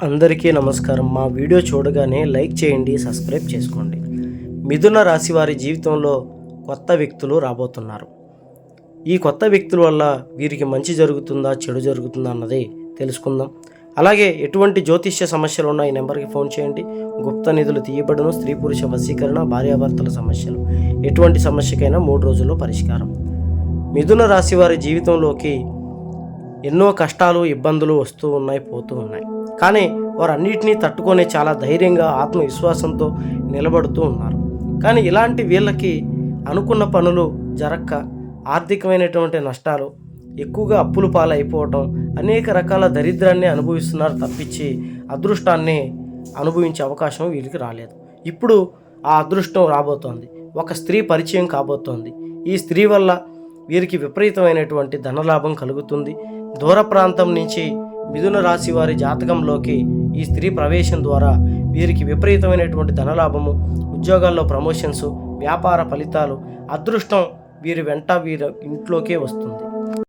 అందరికీ నమస్కారం. మా వీడియో చూడగానే లైక్ చేయండి, సబ్స్క్రైబ్ చేసుకోండి. మిథున రాశి వారి జీవితంలో కొత్త వ్యక్తులు రాబోతున్నారు. ఈ కొత్త వ్యక్తుల వల్ల వీరికి మంచి జరుగుతుందా, చెడు జరుగుతుందా అన్నది తెలుసుకుందాం. అలాగే ఎటువంటి జ్యోతిష్య సమస్యలు ఉన్న ఈ నెంబర్కి ఫోన్ చేయండి. గుప్త నిధులు తీయబడును. స్త్రీ పురుష వశీకరణ, భార్యాభర్తల సమస్యలు, ఎటువంటి సమస్యకైనా 3 రోజుల్లో పరిష్కారం. మిథున రాశి వారి జీవితంలోకి ఎన్నో కష్టాలు, ఇబ్బందులు వస్తూ ఉన్నాయి, పోతూ ఉన్నాయి. కానీ వారన్నిటినీ తట్టుకొని చాలా ధైర్యంగా, ఆత్మవిశ్వాసంతో నిలబడుతూ ఉన్నారు. కానీ ఇలాంటి వీళ్ళకి అనుకున్న పనులు జరక్క ఆర్థికమైనటువంటి నష్టాలు, ఎక్కువగా అప్పుల పాలైపోవటం, అనేక రకాల దరిద్రాన్ని అనుభవిస్తున్నారు తప్పించి అదృష్టాన్ని అనుభవించే అవకాశం వీరికి రాలేదు. ఇప్పుడు ఆ అదృష్టం రాబోతోంది. ఒక స్త్రీ పరిచయం కాబోతోంది. ఈ స్త్రీ వల్ల వీరికి విపరీతమైనటువంటి ధనలాభం కలుగుతుంది. దూర ప్రాంతం నుంచి మిథున రాశి వారి జాతకంలోకి ఈ స్త్రీ ప్రవేశం ద్వారా వీరికి విపరీతమైనటువంటి ధనలాభము, ఉద్యోగాల్లో ప్రమోషన్స్, వ్యాపార ఫలితాలు, అదృష్టం వీరి వెంట వీరి ఇంట్లోకే వస్తుంది.